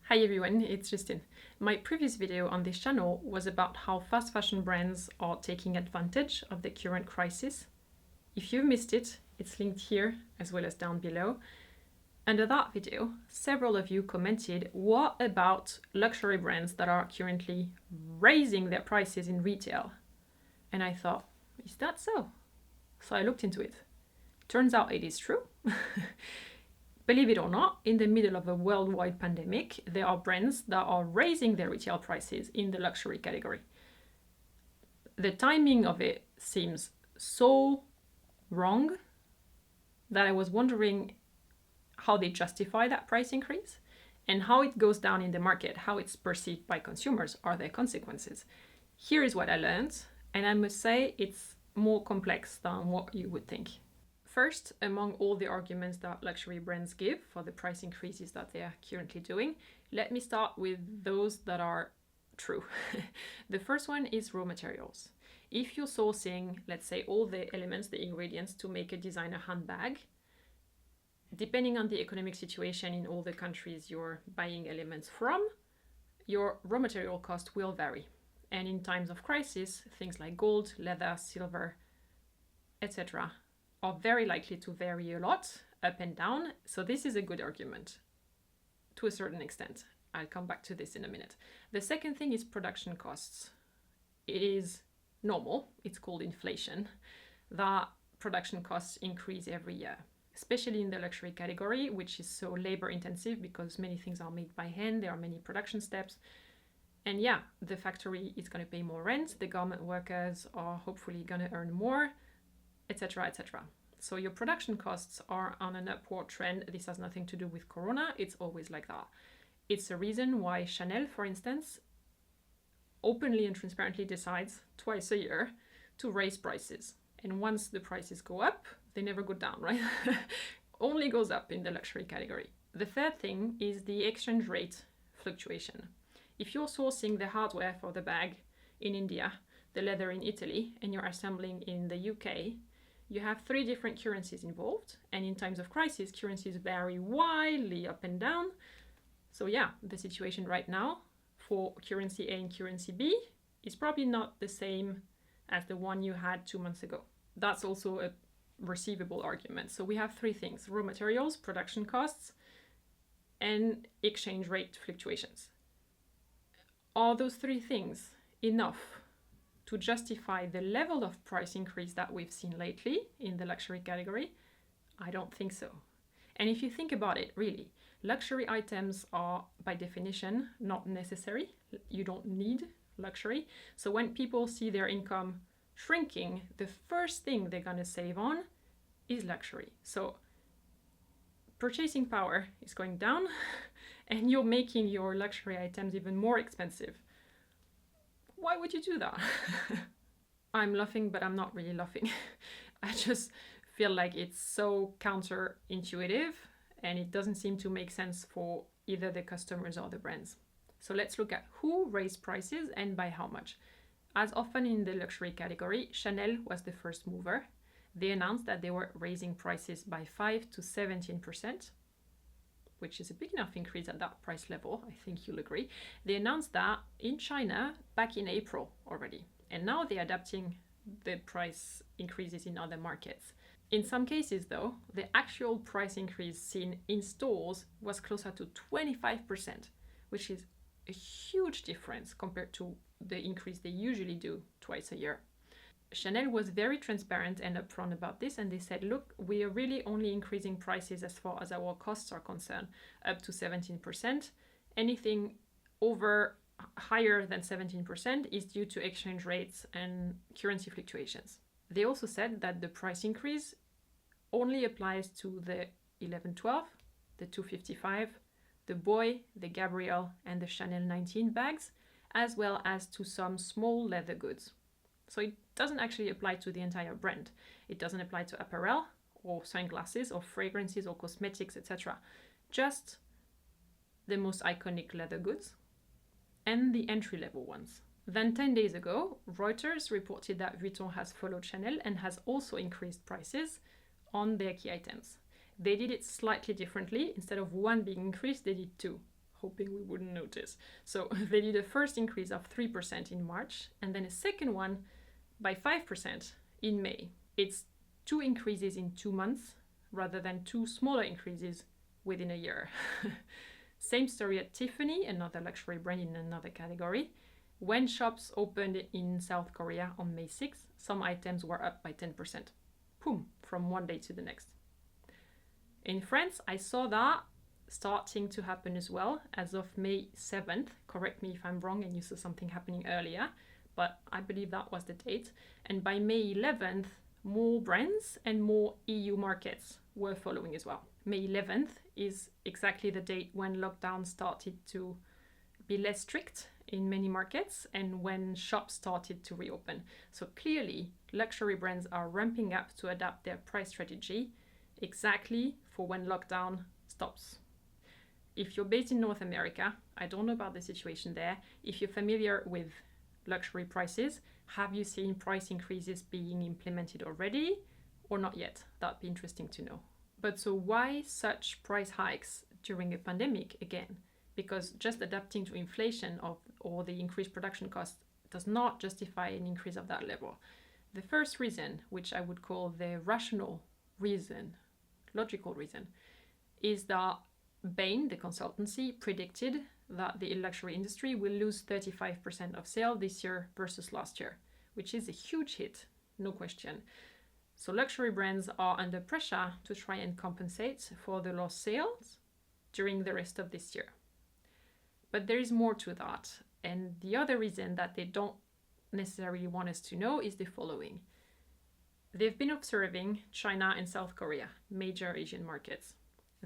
Hi everyone, it's Justine. My previous video on this channel was about how fast fashion brands are taking advantage of the current crisis. If you've missed it, it's linked here as well as down below. Under that video, several of you commented, what about luxury brands that are currently raising their prices in retail? And I thought, is that so? So I looked into it. Turns out it is true. Believe it or not, in the middle of a worldwide pandemic, there are brands that are raising their retail prices in the luxury category. The timing of it seems so wrong that I was wondering how they justify that price increase and how it goes down in the market, how it's perceived by consumers. Are there consequences? Here is what I learned, and I must say it's more complex than what you would think. First, among all the arguments that luxury brands give for the price increases that they are currently doing, let me start with those that are true. The first one is raw materials. If you're sourcing, let's say, all the elements, the ingredients to make a designer handbag, depending on the economic situation in all the countries you're buying elements from, your raw material cost will vary. And in times of crisis, things like gold, leather, silver, etc. are very likely to vary a lot, up and down. So this is a good argument to a certain extent. I'll come back to this in a minute. The second thing is production costs. It is normal, it's called inflation, that production costs increase every year, especially in the luxury category, which is so labor intensive because many things are made by hand, there are many production steps. And yeah, the factory is going to pay more rent, the garment workers are hopefully going to earn more, etc., etc. So your production costs are on an upward trend. This has nothing to do with Corona. It's always like that. It's a reason why Chanel, for instance, openly and transparently decides twice a year to raise prices. And once the prices go up, they never go down, right? Only goes up in the luxury category. The third thing is the exchange rate fluctuation. If you're sourcing the hardware for the bag in India, the leather in Italy, and you're assembling in the UK, you have 3 different currencies involved, and in times of crisis, currencies vary wildly up and down. So yeah, the situation right now for currency A and currency B is probably not the same as the one you had 2 months ago. That's also a receivable argument. So we have 3 things: raw materials, production costs, and exchange rate fluctuations. Are those 3 things enough to justify the level of price increase that we've seen lately in the luxury category? I don't think so. And if you think about it, really, luxury items are by definition not necessary. You don't need luxury. So when people see their income shrinking, the first thing they're going to save on is luxury. So purchasing power is going down and you're making your luxury items even more expensive. Why would you do that? I'm laughing, but I'm not really laughing. I just feel like it's so counterintuitive and it doesn't seem to make sense for either the customers or the brands. So let's look at who raised prices and by how much. As often in the luxury category, Chanel was the first mover. They announced that they were raising prices by 5 to 17%. Which is a big enough increase at that price level, I think you'll agree. They announced that in China back in April already, and now they're adapting the price increases in other markets. In some cases though, the actual price increase seen in stores was closer to 25%, which is a huge difference compared to the increase they usually do twice a year. Chanel was very transparent and upfront about this, and they said, look, we are really only increasing prices as far as our costs are concerned, up to 17%. Anything over higher than 17% is due to exchange rates and currency fluctuations. They also said that the price increase only applies to the 1112, the 255, the Boy, the Gabrielle, and the Chanel 19 bags, as well as to some small leather goods. So it doesn't actually apply to the entire brand. It doesn't apply to apparel or sunglasses or fragrances or cosmetics, etc. Just the most iconic leather goods and the entry-level ones. Then 10 days ago, Reuters reported that Vuitton has followed Chanel and has also increased prices on their key items. They did it slightly differently. Instead of 1 being increased, they did 2. hoping we wouldn't notice. So they did a first increase of 3% in March, and then a second one by 5% in May. It's 2 increases in 2 months rather than 2 smaller increases within a year. Same story at Tiffany, another luxury brand in another category. When shops opened in South Korea on May 6th, some items were up by 10%. Boom, from one day to the next. In France, I saw that starting to happen as well as of May 7th. Correct me if I'm wrong and you saw something happening earlier, but I believe that was the date. And by May 11th, more brands and more EU markets were following as well. May 11th is exactly the date when lockdown started to be less strict in many markets and when shops started to reopen. So clearly, luxury brands are ramping up to adapt their price strategy exactly for when lockdown stops. If you're based in North America, I don't know about the situation there. If you're familiar with luxury prices, have you seen price increases being implemented already or not yet? That'd be interesting to know. But so why such price hikes during a pandemic again? Because just adapting to inflation or the increased production costs does not justify an increase of that level. The first reason, which I would call the rational reason, logical reason, is that Bain, the consultancy, predicted that the luxury industry will lose 35% of sales this year versus last year, which is a huge hit, no question. So luxury brands are under pressure to try and compensate for the lost sales during the rest of this year. But there is more to that. And the other reason that they don't necessarily want us to know is the following. They've been observing China and South Korea, major Asian markets.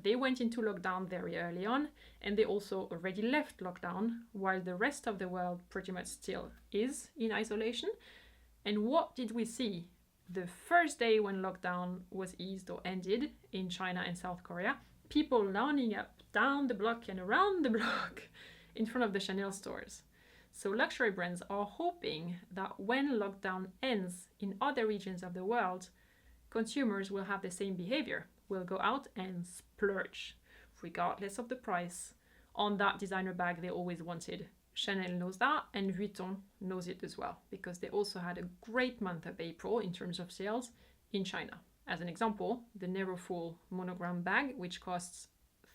They went into lockdown very early on, and they also already left lockdown, while the rest of the world pretty much still is in isolation. And what did we see? The first day when lockdown was eased or ended in China and South Korea, people lining up down the block and around the block in front of the Chanel stores. So luxury brands are hoping that when lockdown ends in other regions of the world, consumers will have the same behavior, will go out and splurge, regardless of the price, on that designer bag they always wanted. Chanel knows that, and Vuitton knows it as well, because they also had a great month of April in terms of sales in China. As an example, the Nerofull monogram bag, which costs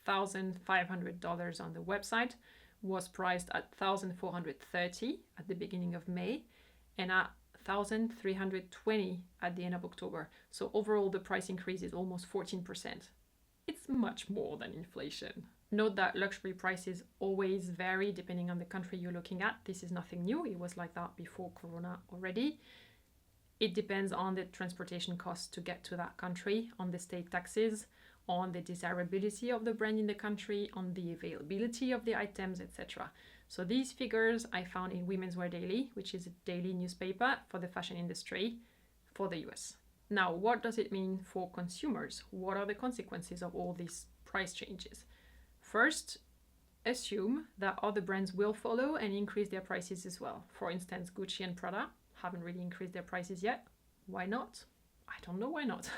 $1,500 on the website, was priced at $1,430 at the beginning of May and at $1,320 at the end of October. So overall, the price increase is almost 14%. It's much more than inflation. Note that luxury prices always vary depending on the country you're looking at. This is nothing new. It was like that before Corona already. It depends on the transportation costs to get to that country, on the state taxes, on the desirability of the brand in the country, on the availability of the items, etc. So these figures I found in Women's Wear Daily, which is a daily newspaper for the fashion industry for the US. Now, what does it mean for consumers? What are the consequences of all these price changes? First, assume that other brands will follow and increase their prices as well. For instance, Gucci and Prada haven't really increased their prices yet. Why not? I don't know why not.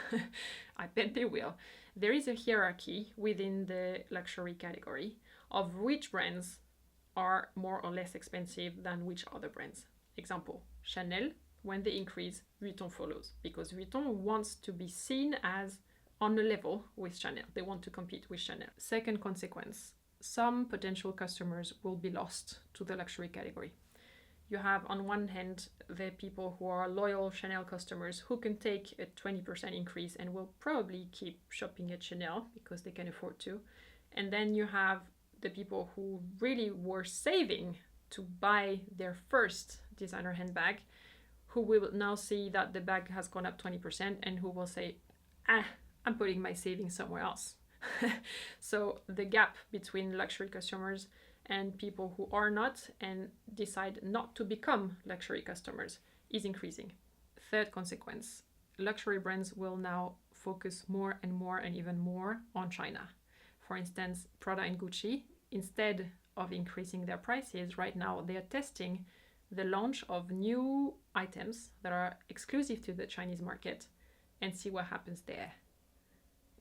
I bet they will. There is a hierarchy within the luxury category of which brands are more or less expensive than which other brands. Example, Chanel, when they increase, Vuitton follows, because Vuitton wants to be seen as on a level with Chanel. They want to compete with Chanel. Second consequence, some potential customers will be lost to the luxury category. You have on one hand the people who are loyal Chanel customers who can take a 20% increase and will probably keep shopping at Chanel because they can afford to. And then you have the people who really were saving to buy their first designer handbag, who will now see that the bag has gone up 20% and who will say, I'm putting my savings somewhere else. So the gap between luxury customers and people who are not and decide not to become luxury customers is increasing. Third consequence, luxury brands will now focus more and even more on China. For instance, Prada and Gucci, instead of increasing their prices right now, they are testing the launch of new items that are exclusive to the Chinese market and see what happens there.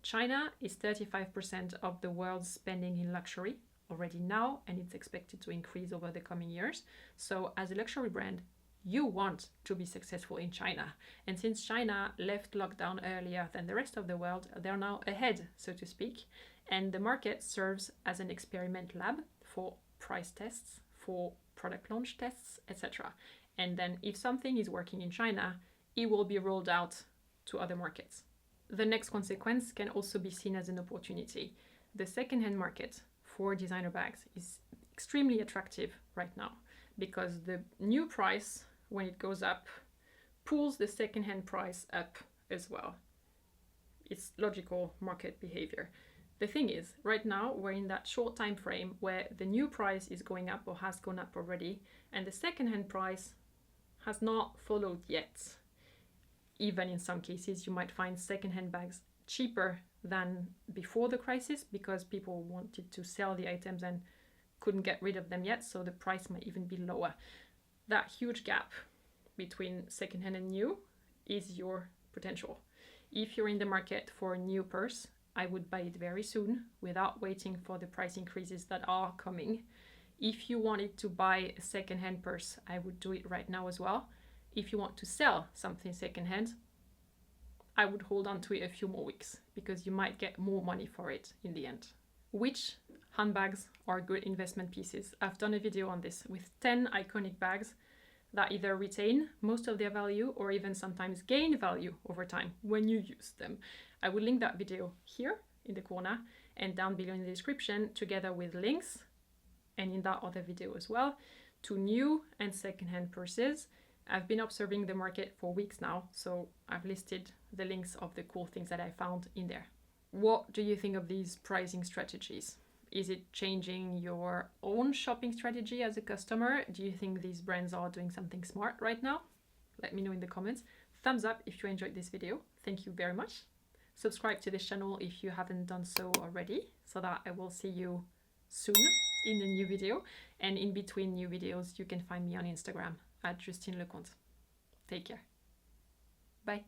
China is 35% of the world's spending in luxury, already now, and it's expected to increase over the coming years. So as a luxury brand, you want to be successful in China. And since China left lockdown earlier than the rest of the world, they're now ahead, so to speak. And the market serves as an experiment lab for price tests, for product launch tests, etc. And then if something is working in China, it will be rolled out to other markets. The next consequence can also be seen as an opportunity. The second-hand market for designer bags is extremely attractive right now because the new price, when it goes up, pulls the second-hand price up as well. It's logical market behavior. The thing is, right now we're in that short time frame where the new price is going up or has gone up already, and the second-hand price has not followed yet. Even in some cases, you might find second-hand bags cheaper than before the crisis because people wanted to sell the items and couldn't get rid of them yet, so the price might even be lower. That huge gap between second-hand and new is your potential. If you're in the market for a new purse, I would buy it very soon without waiting for the price increases that are coming. If you wanted to buy a second-hand purse, I would do it right now as well. If you want to sell something second-hand, I would hold on to it a few more weeks because you might get more money for it in the end. Which handbags are good investment pieces? I've done a video on this with 10 iconic bags that either retain most of their value or even sometimes gain value over time when you use them. I will link that video here in the corner and down below in the description, together with links, and in that other video as well, to new and second-hand purses. I've been observing the market for weeks now, so I've listed the links of the cool things that I found in there. What do you think of these pricing strategies? Is it changing your own shopping strategy as a customer? Do you think these brands are doing something smart right now? Let me know in the comments. Thumbs up if you enjoyed this video. Thank you very much. Subscribe to this channel if you haven't done so already, so that I will see you soon in a new video. And in between new videos, you can find me on Instagram at Justine Leconte. Take care. Bye.